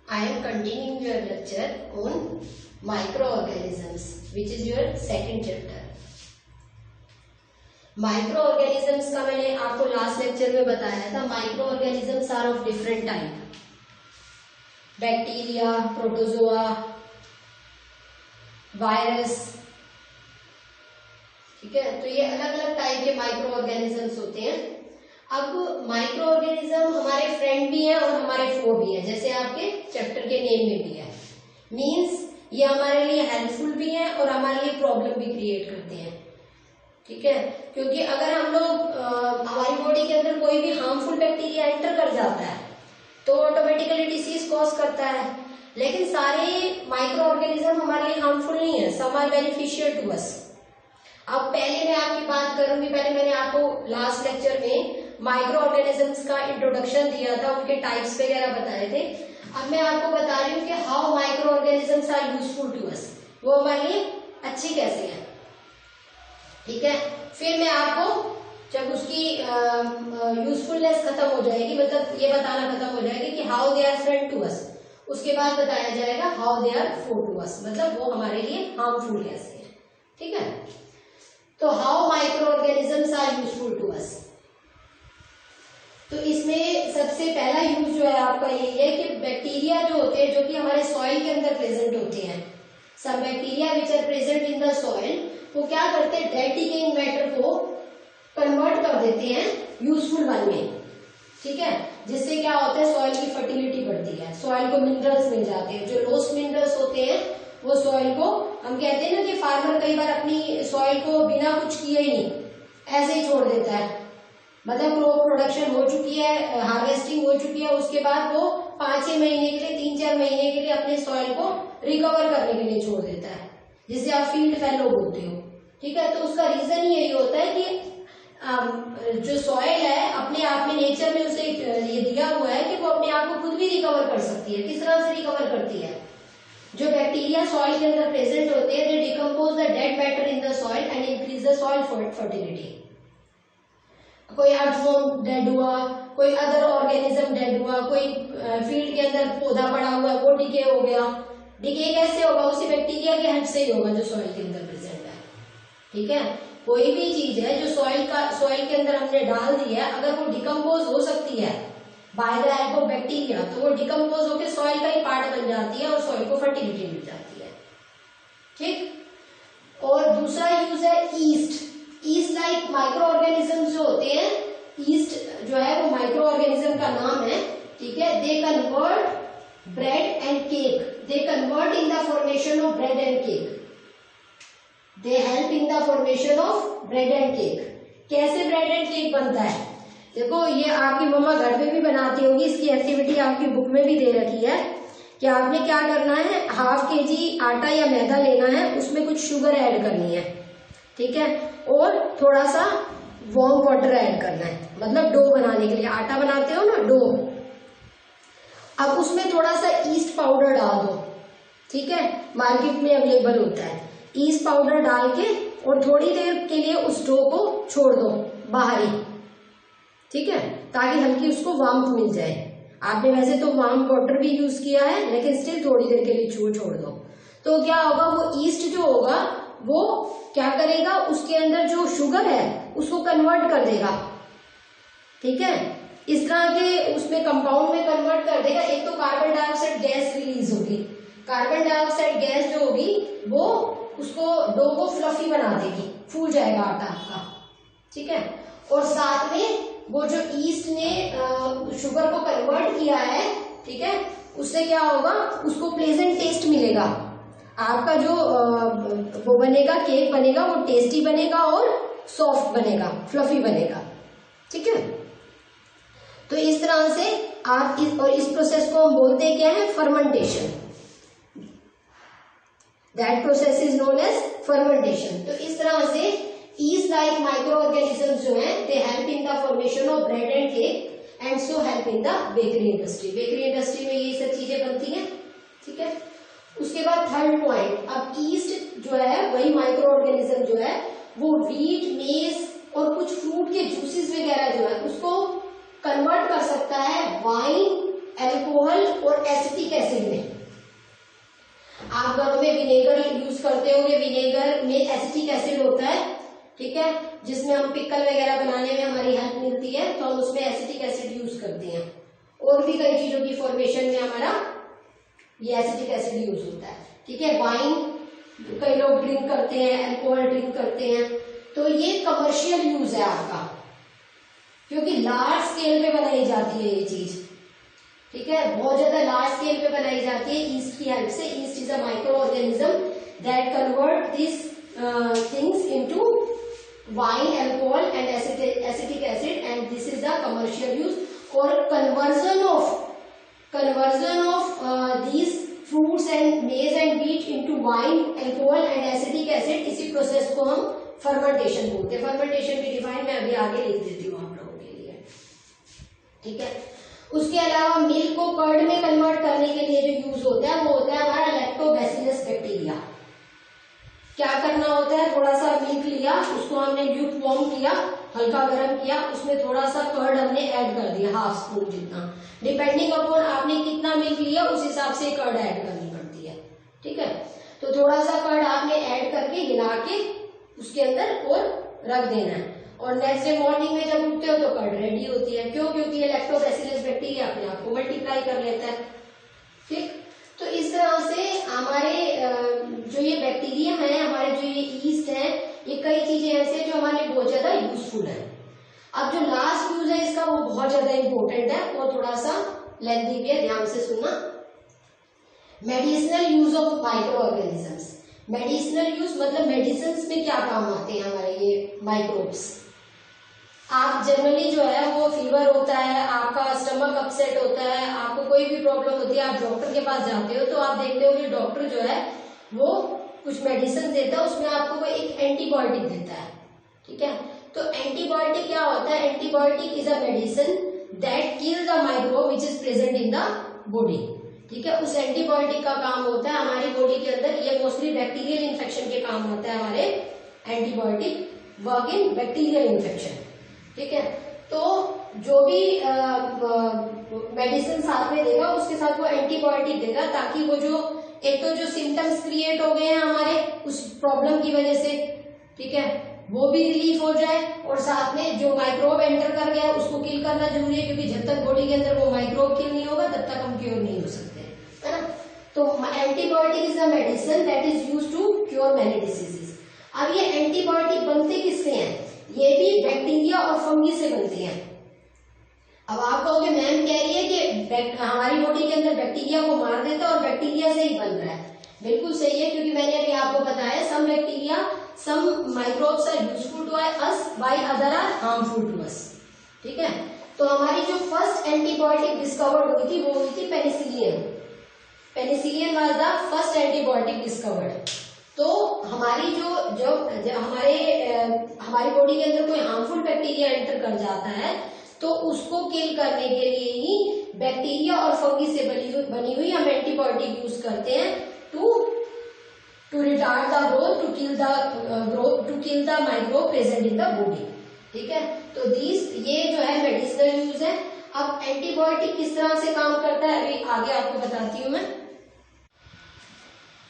I am continuing your lecture on microorganisms, which is your second chapter. Microorganisms का मैंने आपको last lecture में बताया था. Microorganisms are of different type. Bacteria, protozoa, virus. ठीक है, तो ये अलग अलग टाइप के माइक्रो ऑर्गेनिजम्स होते हैं. अब माइक्रो ऑर्गेनिज्म हमारे फ्रेंड भी हैं और हमारे फो भी हैं, जैसे आपके चैप्टर के नेम में भी है. मींस ये हमारे लिए हेल्पफुल भी हैं और हमारे लिए प्रॉब्लम भी क्रिएट करते हैं. ठीक है, क्योंकि अगर हम लोग हमारी बॉडी के अंदर कोई भी हार्मफुल बैक्टीरिया एंटर कर जाता है तो ऑटोमेटिकली डिसीज कॉज करता है. लेकिन सारे माइक्रो ऑर्गेनिज्म हमारे लिए हार्मफुल नहीं है. Some are beneficial to us. अब पहले मैं आपकी बात करूंगी. पहले मैंने आपको लास्ट लेक्चर में माइक्रो ऑर्गेनिजम्स का इंट्रोडक्शन दिया था, उनके टाइप्स वगैरह बताए थे. अब मैं आपको बता रही हूँ कि how microorganisms are useful to us. वो हमारे लिए अच्छी कैसे है. ठीक है, फिर मैं आपको जब उसकी यूजफुलनेस खत्म हो जाएगी, मतलब ये बताना खत्म हो जाएगी कि how they are friend to us, उसके बाद बताया जाएगा how they are foe to us, मतलब वो हमारे लिए हार्मफुल कैसे है. ठीक है, तो how microorganisms are useful to us. तो इसमें सबसे पहला यूज जो है आपका यही है कि बैक्टीरिया जो होते हैं, जो कि हमारे सॉइल के अंदर प्रेजेंट होते हैं, सब bacteria which are present in the soil, वो क्या करते हैं, डेड डिकेइंग मैटर को कन्वर्ट कर देते हैं यूजफुल वन में. ठीक है, जिससे क्या होता है, सॉइल की फर्टिलिटी बढ़ती है, सॉइल को मिनरल्स मिल जाते हैं. जो लॉस्ट मिनरल्स होते हैं वो सॉइल को, हम कहते हैं ना कि फार्मर कई बार अपनी सॉइल को बिना कुछ किए ही नहीं ऐसे ही छोड़ देता है. मतलब क्रॉप प्रोडक्शन हो चुकी है, हार्वेस्टिंग हो चुकी है, उसके बाद वो 5-6 महीने के लिए, 3-4 महीने के लिए अपने सॉइल को रिकवर करने के लिए छोड़ देता है, जिसे आप फील्ड फैलो बोलते हो. ठीक है, तो उसका रीजन यही होता है कि जो सॉइल है अपने आप में नेचर में उसे ये दिया हुआ है कि वो अपने आप को खुद भी रिकवर कर सकती है. किस तरह से रिकवर करती है, जो बैक्टीरिया सॉइल के अंदर प्रेजेंट होते हैं, दे decompose the dead matter in the soil and increase the soil fertility. कोई अर्थवर्म डेड हुआ, कोई अदर ऑर्गेनिज्म डेड हुआ, कोई फील्ड के अंदर पौधा पड़ा हुआ है वो डिके हो गया. डिके कैसे होगा, उसी बैक्टीरिया के हेल्प से ही होगा जो सॉइल के अंदर प्रेजेंट है. ठीक है, कोई भी चीज है जो सॉइल के अंदर हमने डाल दी है, अगर वो डिकम्पोज हो सकती है by the help of bacteria, तो वो डिकम्पोज होकर सॉइल का ही पार्ट बन जाती है और सॉइल को फर्टिलिटी मिल जाती है. ठीक, और दूसरा यूज है east. East like micro organism जो होते हैं, ईस्ट जो है वो माइक्रो ऑर्गेनिज्म का नाम है. ठीक है, they convert bread and cake, they convert in the formation of bread and cake. They help in the formation of bread and cake. कैसे ब्रेड एंड केक बनता है, देखो ये आपकी मम्मा घर में भी बनाती होगी. इसकी एक्टिविटी आपकी बुक में भी दे रखी है कि आपने क्या करना है, ½ kg आटा या मैदा लेना है, उसमें कुछ शुगर ऐड करनी है. ठीक है, और थोड़ा सा वार्म वाटर ऐड करना है, मतलब डो बनाने के लिए. आटा बनाते हो ना, डो. अब उसमें थोड़ा सा ईस्ट पाउडर डाल दो. ठीक है, मार्केट में अवेलेबल होता है. ईस्ट पाउडर डाल के और थोड़ी देर के लिए उस डो को छोड़ दो बाहर ही. ठीक है, ताकि हल्की उसको वार्मथ मिल जाए. आपने वैसे तो वार्म वाटर भी यूज किया है, लेकिन स्टिल थोड़ी देर के लिए छोड़ दो. तो क्या होगा, वो ईस्ट जो होगा वो क्या करेगा, उसके अंदर जो शुगर है उसको कन्वर्ट कर देगा. ठीक है, इस तरह के उसमें कंपाउंड में कन्वर्ट कर देगा. एक तो कार्बन डाइऑक्साइड गैस रिलीज होगी. कार्बन डाइऑक्साइड गैस जो होगी वो उसको डो को फ्लफी बना देगी, फूल जाएगा आटा आपका. ठीक है, और साथ में वो जो ईस्ट ने शुगर को कन्वर्ट किया है, ठीक है, उससे क्या होगा, उसको प्लेजेंट टेस्ट मिलेगा. आपका जो वो बनेगा, केक बनेगा, वो टेस्टी बनेगा और सॉफ्ट बनेगा, फ्लफी बनेगा. ठीक है, तो इस तरह से आप इस प्रोसेस को हम बोलते हैं क्या है, fermentation. That process is known as fermentation. तो इस तरह से ईस्ट लाइक माइक्रो ऑर्गेनिज्म जो है, they help in the formation of bread and cake and so help in the bakery industry. Bakery industry में ये सब चीजें बनती हैं. ठीक है, उसके बाद थर्ड पॉइंट, अब ईस्ट जो है वही माइक्रो ऑर्गेनिज्म जो है वो व्हीट, मेज और कुछ फ्रूट के जूसेस वगैरह जो है उसको कन्वर्ट कर सकता है वाइन, अल्कोहल और और एसिटिक एसिड में। आप घरों में विनेगर यूज करते होंगे, विनेगर में एसिटिक एसिड होता है, ठीक है, जिसमें हम पिकल वगैरह बनाने में हमारी हेल्प मिलती है, तो हम उसमें एसिटिक एसिड यूज करते हैं। और भी कई चीजों की फॉर्मेशन में हमारा ये एसिटिक एसिड यूज होता है, ठीक है। वाइन कई लोग ड्रिंक करते हैं, अल्कोहल ड्रिंक करते हैं, तो ये कमर्शियल यूज है आपका, क्योंकि लार्ज स्केल पे बनाई जाती है ये चीज, ठीक है, बहुत ज्यादा लार्ज स्केल पे बनाई जाती है ईस्ट की हेल्प से। Yeast is a microorganism that convert this things into wine, alcohol and acetic acid, and this is the commercial use. और conversion of these fruits and maize and wheat into wine, alcohol and acidic acid, इसी process को हम fermentation बोलते हैं। Fermentation की define मैं अभी आगे लिख देती हूँ आप लोगों के लिए, ठीक है। उसके अलावा मिल्क को कर्ड में कन्वर्ट करने के लिए जो यूज होता है वो होता है हमारा लैक्टोबैसिलस बैक्टीरिया। क्या करना होता है, थोड़ा सा मिल्क लिया, उसको हमने ल्यूक वार्म किया, हल्का गर्म किया, उसमें थोड़ा सा कर्ड हमने ऐड कर दिया, हाफ स्पून जितना, डिपेंडिंग अपॉन आपने कितना मिल्क लिया उस हिसाब से कर्ड ऐड करनी पड़ती है, ठीक है। तो थोड़ा सा कर्ड आपने ऐड करके हिला के उसके अंदर और रख देना है, और नेक्स्ट डे मॉर्निंग में जब उठते हो तो कर्ड रेडी होती है। क्यों? क्योंकि ये लैक्टोबैसिलस बैक्टीरिया अपने आप को मल्टीप्लाई कर लेता है, ठीक। तो इस तरह से हमारे जो ये बैक्टीरिया है, हमारे जो ये ईस्ट है, ये कई चीजें ऐसे हैं जो हमारे लिए बहुत ज्यादा यूजफुल है। अब जो लास्ट यूज है इसका वो बहुत ज्यादा इंपॉर्टेंट है और थोड़ा सा लेंथी भी है, ध्यान से सुनना। Medicinal use of micro organisms. Medicinal use मतलब मेडिसिन में क्या काम आते हैं हमारे ये माइक्रोब्स। आप जनरली जो है वो फीवर होता है, आपका स्टमक अपसेट होता है, आपको कोई भी प्रॉब्लम होती है, आप डॉक्टर के पास जाते हो तो आप देखते हो कि डॉक्टर जो है वो कुछ मेडिसिन देता है, उसमें आपको कोई एक एंटीबायोटिक देता है, ठीक है। तो एंटीबायोटिक क्या होता है? Antibiotic is a medicine that kill the microbe which is present in the body, ठीक है। उस एंटीबायोटिक का काम होता है हमारी बॉडी के अंदर, ये मोस्टली बैक्टीरियल इन्फेक्शन के काम होता है हमारे antibiotic work in bacterial infection, ठीक है। तो जो भी मेडिसिन साथ में देगा उसके साथ वो एंटीबायोटिक देगा, ताकि वो जो एक तो जो सिम्टम्स क्रिएट हो गए हैं हमारे उस प्रॉब्लम की वजह से, ठीक है, वो भी रिलीफ हो जाए, और साथ में जो माइक्रोब एंटर कर गया उसको किल करना जरूरी है, क्योंकि जब तक बॉडी के अंदर वो माइक्रोब किल नहीं होगा तब तक हम क्योर नहीं हो सकते, है ना। तो antibiotic is a medicine that is used to cure many diseases. अब ये एंटीबायोटिक बनते किससे हैं? ये भी बैक्टीरिया और फंगी से बनते हैं। अब आप कहोगे मैम कह रही है कि हमारी बॉडी के अंदर बैक्टीरिया को मार देता है और बैक्टीरिया से ही बन रहा है। बिल्कुल सही है, क्योंकि मैंने अभी आपको बताया some bacteria, some microbes are useful to us while other are harmful to us, ठीक है। तो हमारी जो फर्स्ट एंटीबायोटिक डिस्कवर्ड हुई थी वो हुई थी penicillin. Penicillin was the first antibiotic discovered. तो हमारी जो हमारी बॉडी के अंदर कोई हार्मफुल बैक्टीरिया एंटर कर जाता है तो उसको किल करने के लिए ही बैक्टीरिया और फंगी से बनी हुई हम एंटीबायोटिक यूज करते हैं to retard the growth, to kill the microbe present in the body, ठीक है। तो ये जो है मेडिसिनल यूज है। अब एंटीबायोटिक किस तरह से काम करता है अभी आगे आपको बताती हूँ मैं।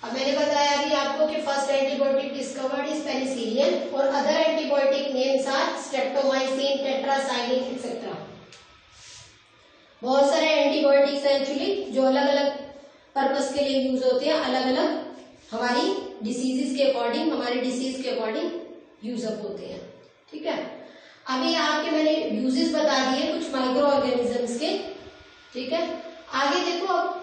अब मैंने बताया अभी आपको कि first antibiotic discovered is penicillin और other antibiotic names are streptomycin, tetracycline etcetera. बहुत सारे एंटीबायोटिक्स हैं एक्चुअली जो अलग अलग पर्पस के लिए यूज होते हैं, अलग अलग हमारी डिसीजेस के अकॉर्डिंग, हमारे डिसीज के अकॉर्डिंग यूज अप होते हैं, ठीक है। अभी आपके मैंने यूजेस बता दिए कुछ माइक्रो ऑर्गेनिजम्स के, ठीक है। आगे देखो अब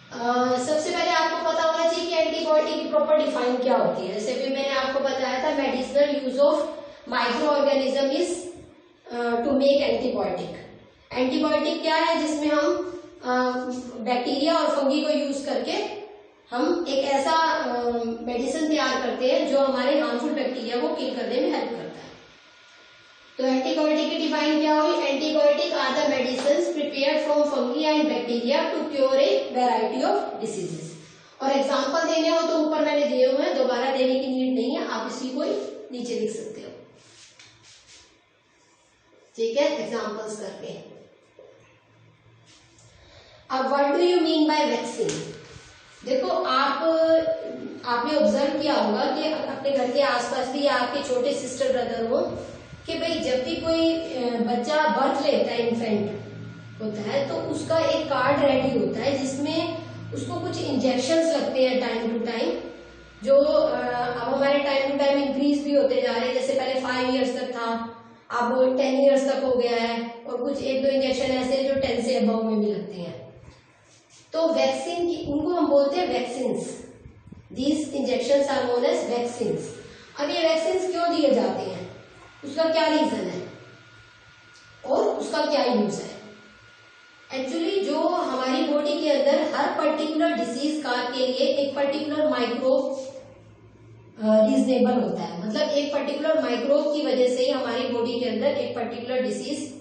सबसे पहले आपको पता होना चाहिए कि एंटीबायोटिक की प्रॉपर डिफाइन क्या होती है। जैसे भी मैंने आपको बताया था medicinal use of microorganism is to make antibiotic. Antibiotic क्या है? जिसमें हम बैक्टीरिया और फंगी को यूज करके हम एक ऐसा मेडिसिन तैयार करते हैं जो हमारे हार्मफुल बैक्टीरिया को किल करने में हेल्प करता है। तो एंटीबायोटिक की डिफाइन क्या हुई? Antibiotic are the medicine prepared from fungi and bacteria to cure a variety of diseases. और एग्जांपल देने हो तो ऊपर मैंने दिए हुए हैं, दोबारा देने की नीड नहीं है, आप इसी को नीचे लिख सकते हो, ठीक है, एग्जांपल्स करके। अब what do you mean by vaccine? देखो आपने ऑब्जर्व किया होगा कि अपने घर के आसपास भी आपके छोटे सिस्टर ब्रदर हो कि भाई जब भी कोई बच्चा बर्थ लेता है, इन्फेंट होता है, तो उसका एक कार्ड रेडी होता है जिसमें उसको कुछ इंजेक्शंस लगते हैं टाइम टू टाइम, जो अब हमारे टाइम टू टाइम इंक्रीज भी होते जा रहे हैं। जैसे पहले 5 इयर्स तक था, अब 10 इयर्स तक हो गया है, और कुछ 1-2 इंजेक्शन ऐसे जो 10 से अबव में भी लगते हैं। तो वैक्सीन की उनको हम बोलते हैं vaccines. These injections are known as vaccines. अब ये वैक्सीन्स क्यों दिए जाते हैं, उसका क्या रीजन है और उसका क्या यूज है? एक्चुअली जो हमारी बॉडी के अंदर हर पर्टिकुलर डिसीज का के लिए एक पर्टिकुलर माइक्रोब रीजनेबल होता है, मतलब एक पर्टिकुलर माइक्रोब की वजह से ही हमारी बॉडी के अंदर एक पर्टिकुलर डिसीज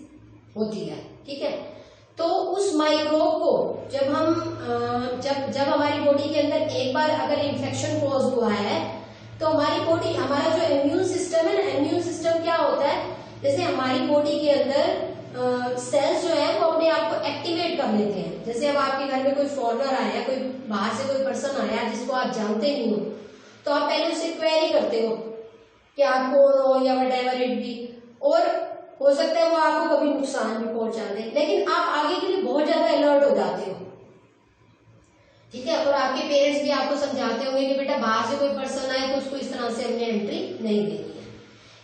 होती है, ठीक है। तो उस माइक्रोब को जब हम जब हमारी बॉडी के अंदर एक बार अगर इन्फेक्शन कॉज हुआ है, तो हमारी बॉडी, हमारा जो इम्यून सिस्टम है ना, इम्यून सिस्टम क्या होता है, जैसे हमारी बॉडी के अंदर सेल्स जो है वो अपने आप को एक्टिवेट कर लेते हैं। जैसे अब आपके घर में कोई फॉरेनर आया, कोई बाहर से कोई पर्सन आया जिसको आप जानते नहीं हो, तो आप पहले उससे क्वेरी करते हो कि आप कौन हो या व्हाटएवर इट बी, और हो सकता है वो आपको कभी नुकसान भी पहुंचा दे, लेकिन आप आगे के लिए बहुत ज्यादा अलर्ट हो जाते हो, ठीक है। और आपके पेरेंट्स भी आपको समझाते होंगे कि बेटा बाहर से कोई पर्सन आए तो उसको इस तरह से हमने एंट्री नहीं देनी है।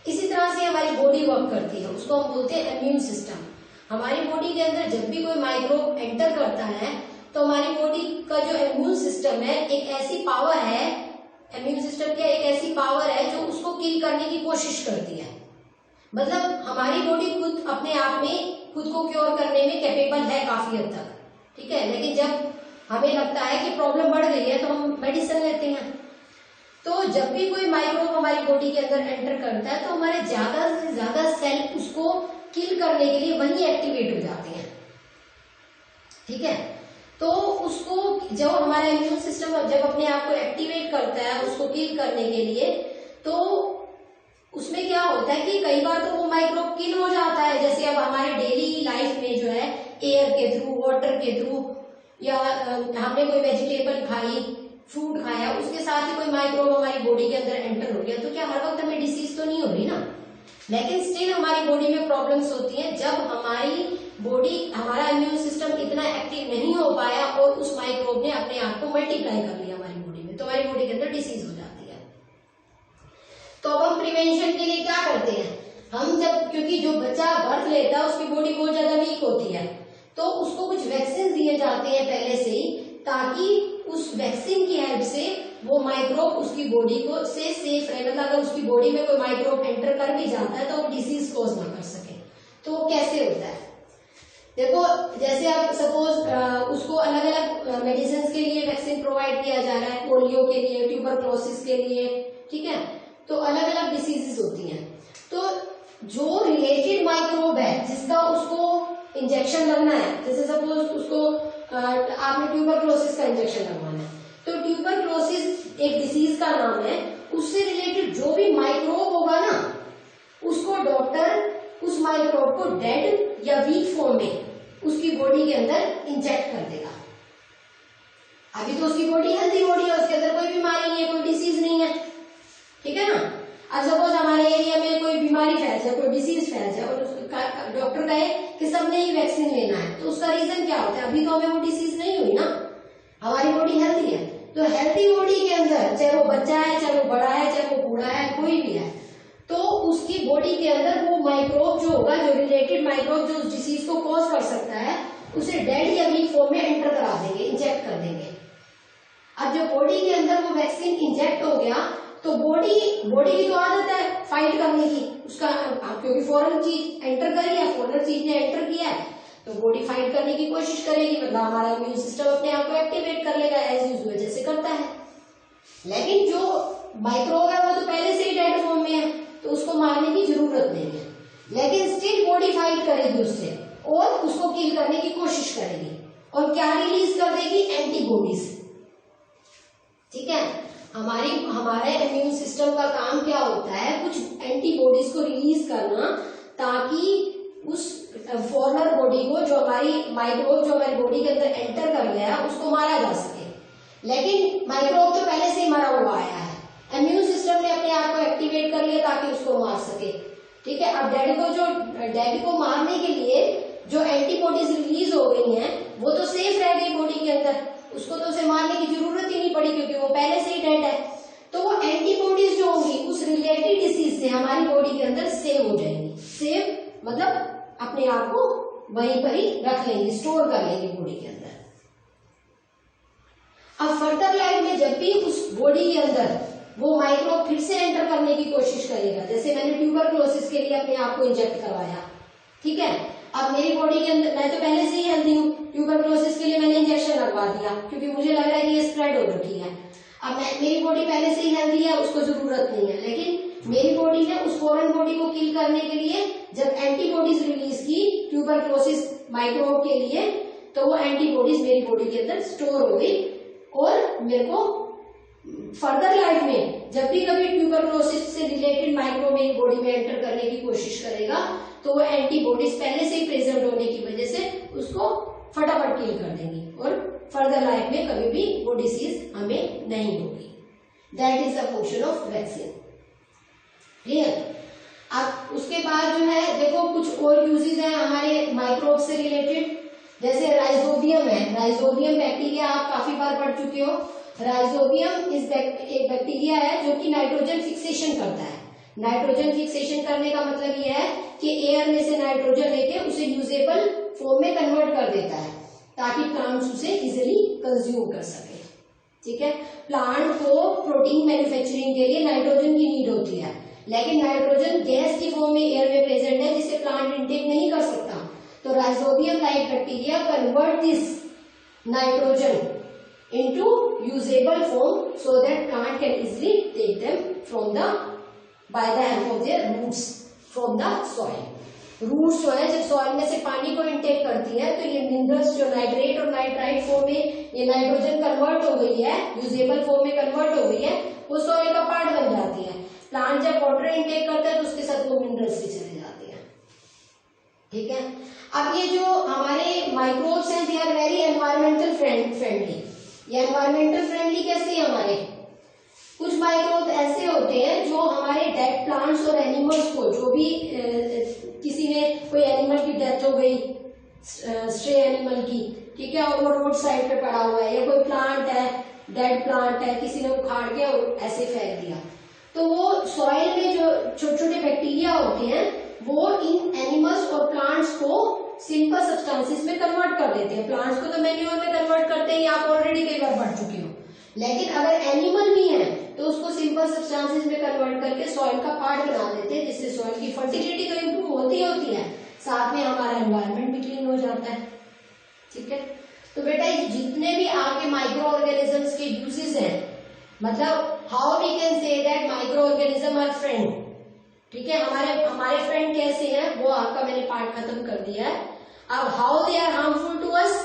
इसी तरह से हमारी बॉडी वर्क करती है, उसको हम बोलते हैं इम्यून सिस्टम। हमारी बॉडी के अंदर जब भी कोई माइक्रोब एंटर करता है, तो हमारी बॉडी का जो इम्यून सिस्टम है एक ऐसी पावर है, इम्यून सिस्टम की एक ऐसी पावर है जो उसको किल करने की कोशिश करती है। मतलब हमारी बॉडी खुद अपने आप में खुद को क्योर करने में कैपेबल है काफी हद तक, ठीक है। लेकिन जब हमें लगता है कि प्रॉब्लम बढ़ गई है तो हम मेडिसिन लेते हैं। तो जब भी कोई माइक्रोब हमारी बॉडी के अंदर एंटर करता है, तो हमारे ज्यादा से ज्यादा सेल उसको किल करने के लिए वही एक्टिवेट हो जाते हैं, ठीक है। तो उसको जब हमारा इम्यून सिस्टम जब अपने आप को एक्टिवेट करता है उसको किल करने के लिए, तो उसमें क्या होता है कि कई बार तो वो माइक्रोब किल हो जाता है। जैसे अब हमारे डेली लाइफ में जो है एयर के थ्रू, वाटर के थ्रू, या हमने कोई वेजिटेबल खाई, फ्रूट खाया, उसके साथ ही कोई माइक्रोब हमारी बॉडी के अंदर एंटर हो गया, तो क्या हर वक्त हमें डिसीज तो नहीं हो रही ना। लेकिन स्टिल हमारी बॉडी में प्रॉब्लम्स होती हैं जब हमारी बॉडी, हमारा इम्यून सिस्टम इतना एक्टिव नहीं हो पाया और उस माइक्रोब ने अपने आप को मल्टीप्लाई कर लिया हमारी बॉडी में, तो हमारी बॉडी के अंदर डिसीज हो जाती है। तो अब हम प्रिवेंशन के लिए क्या करते हैं, हम जब, क्योंकि जो बच्चा बर्थ लेता है उसकी बॉडी बहुत ज्यादा वीक होती है, तो उसको कुछ वैक्सीन दिए जाते हैं पहले से ही, ताकि उस वैक्सीन की हेल्प से वो माइक्रोब उसकी बॉडी को से सेफ रहे। मतलब अगर उसकी बॉडी में कोई माइक्रोब एंटर कर भी जाता है तो वो डिसीज कॉज ना कर सके। तो कैसे होता है, देखो जैसे आप सपोज उसको अलग अलग मेडिसिन के लिए वैक्सीन प्रोवाइड किया जा रहा है, पोलियो के लिए, ट्यूबरक्लोसिस के लिए, ठीक है। तो अलग अलग डिसीजेस होती हैं, तो जो रिलेटेड माइक्रोब है जिसका उसको इंजेक्शन लगना है, जैसे सपोज उसको आपने ट्यूबरक्लोसिस का इंजेक्शन लगवाना है, तो ट्यूबरक्लोसिस एक डिसीज का नाम है, उससे रिलेटेड जो भी माइक्रोब होगा ना, उसको डॉक्टर उस माइक्रोब को डेड या वीक फॉर्म में उसकी बॉडी के अंदर इंजेक्ट कर देगा। अभी तो उसकी बॉडी हेल्दी बॉडी है, उसके अंदर कोई बीमारी नहीं है, कोई डिसीज नहीं है, ठीक है ना। अब सपोज हमारे एरिया में कोई बीमारी फैल जाए, कोई डिसीज फैल जाए, और डॉक्टर कहे कि सबने ही वैक्सीन लेना है, तो उसका रीजन क्या होता है, अभी तो हमें वो डिसीज नहीं हुई ना, हमारी बॉडी हेल्दी है। तो हेल्दी बॉडी के अंदर चाहे वो बच्चा है, चाहे वो बड़ा है, चाहे वो बूढ़ा है, कोई भी है, तो उसकी बॉडी के अंदर वो माइक्रोब जो होगा, जो रिलेटेड माइक्रोब जो उस डिसीज को कॉज कर सकता है, उसे डेड या वीक फॉर्म में एंटर करा देंगे, इंजेक्ट कर देंगे। अब जब बॉडी के अंदर वो वैक्सीन इंजेक्ट हो गया, तो बॉडी की तो आदत है फाइट करने की, उसका क्योंकि फॉरेन चीज एंटर करी है, फॉरेन चीज ने एंटर किया है, तो बॉडी फाइट करने की कोशिश करेगी, मतलब हमारा इम्यून सिस्टम अपने आप को एक्टिवेट कर लेगा एज यूजुअल जैसे करता है। लेकिन जो माइक्रोब है वो तो पहले से ही डेड फॉर्म में है, तो उसको मारने की जरूरत नहीं है, लेकिन स्टिल बॉडी फाइट करेगी उससे और उसको किल करने की कोशिश करेगी, और क्या रिलीज कर देगी, एंटीबॉडीज, ठीक है। हमारे इम्यून सिस्टम का काम क्या होता है, कुछ एंटीबॉडीज को रिलीज करना, ताकि उस फॉरेनर बॉडी को, जो हमारी माइक्रोब जो हमारी बॉडी के अंदर एंटर कर गया उसको मारा जा सके। लेकिन माइक्रोब तो पहले से ही मरा हुआ आया है, इम्यून सिस्टम ने अपने आप को एक्टिवेट कर लिया ताकि उसको मार सके। ठीक है, अब डेड को मारने के लिए जो एंटीबॉडीज रिलीज हो गई हैं वो तो सेफ रह गई बॉडी के अंदर, उसको तो उसे मारने की जरूरत ही नहीं पड़ी क्योंकि वो पहले से ही डेड है। तो वो एंटीबॉडीज जो होंगी उस रिलेटेड डिसीज से हमारी बॉडी के अंदर सेव हो जाएंगी। सेव मतलब अपने आप को वहीं पर ही रख लेंगे, स्टोर कर लेंगे बॉडी के अंदर। अब फर्दर लाइफ में जब भी उस बॉडी के अंदर वो माइक्रोब फिर से एंटर करने की कोशिश करेगा, जैसे मैंने ट्यूबरक्लोसिस के लिए अपने आप को इंजेक्ट करवाया, ठीक है, अब मेरी बॉडी के अंदर, मैं तो पहले से ही हेल्दी हूँ, ट्यूबरक्लोसिस के लिए मैंने इंजेक्शन लगवा दिया क्योंकि मुझे लग रहा है कि ये स्प्रेड हो रखी है। अब मेरी बॉडी पहले से ही हेल्दी है, उसको जरूरत नहीं है, लेकिन मेरी बॉडी ने उस फॉरेन बॉडी को किल करने के लिए जब एंटीबॉडीज रिलीज की ट्यूबरक्लोसिस माइक्रोब के लिए, तो वो एंटीबॉडीज मेरी बॉडी के अंदर स्टोर हो गई और मेरे को फर्दर लाइफ में जब भी कभी ट्यूबरक्लोसिस से रिलेटेड माइक्रोब मेरी बॉडी में एंटर करने की कोशिश करेगा तो वो एंटीबॉडीज पहले से ही प्रेजेंट होने की वजह से उसको फटाफट किल कर देंगी और फर्दर लाइफ में कभी भी वो डिसीज हमें नहीं होगी। That is the function of vaccine. Clear? अब उसके बाद जो है देखो कुछ और यूजेस हैं हमारे माइक्रोब से रिलेटेड, जैसे राइजोबियम है। राइजोबियम बैक्टीरिया आप काफी बार पढ़ चुके हो। राइजोबियम एक बैक्टीरिया है जो कि नाइट्रोजन फिक्सेशन करता है। नाइट्रोजन फिक्सेशन करने का मतलब यह है कि एयर में से नाइट्रोजन लेके उसे यूजेबल फॉर्म में कन्वर्ट कर देता है ताकि प्लांट्स उसे इजिली कंज्यूम कर सके। ठीक है, प्लांट को प्रोटीन मैन्युफैक्चरिंग के लिए नाइट्रोजन की नीड होती है, लेकिन नाइट्रोजन गैस की फॉर्म में एयर में प्रेजेंट है जिसे प्लांट इंटेक नहीं कर सकता। तो rhizobium like bacteria convert this nitrogen into usable form so that plant can easily take them from the by the help of their roots from the soil. Roots जो है जब soil में से पानी को इंटेक करती है तो ये मिनरल्स जो नाइट्रेट और नाइट्राइट फॉर्म में ये नाइट्रोजन कन्वर्ट हो गई है, यूजेबल फॉर्म में कन्वर्ट हो गई है, वो सॉइल का पार्ट बन जाती है। प्लांट जब वाटर इंटेक करता है तो उसके साथ वो मिनरल्स भी चले जाते हैं। ठीक है, अब ये जो हमारे माइक्रोब्स हैं they are very environmental friendly. ये एनवायरमेंटल फ्रेंडली कैसे है हमारे? कुछ माइक्रोब ऐसे होते हैं जो हमारे डेड प्लांट्स और एनिमल्स को, जो भी किसी ने कोई एनिमल की डेथ हो गई, स्ट्रे एनिमल की, ठीक है, और वो रोड साइड पे पड़ा हुआ है, या कोई प्लांट है, डेड प्लांट है, किसी ने उखाड़ के और ऐसे फेंक दिया, तो वो सॉइल में जो छोटे छोटे बैक्टीरिया होते हैं वो इन एनिमल्स और प्लांट्स को सिंपल सब्सटेंसेस में कन्वर्ट कर देते हैं। प्लांट्स को तो मैन्योर में कन्वर्ट करते हैं, आप ऑलरेडी कई बार पढ़ चुके हो, लेकिन अगर एनिमल भी है तो उसको सिंपल सब्सटेंसेस में कन्वर्ट करके सॉइल का पार्ट बना देते हैं, जिससे सॉइल की फर्टिलिटी तो इम्प्रूव होती है, साथ में हमारा एनवायरनमेंट भी क्लीन हो जाता है। ठीक है, तो बेटा जितने भी आपके माइक्रो ऑर्गेनिजम्स के यूजेस हैं, मतलब how we can say that microorganism are friend. ठीक है, हमारे फ्रेंड कैसे हैं वो आपका मैंने पार्ट खत्म कर दिया है। अब how they are harmful to us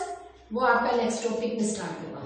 वो आपका नेक्स्ट टॉपिक में स्टार्ट होगा।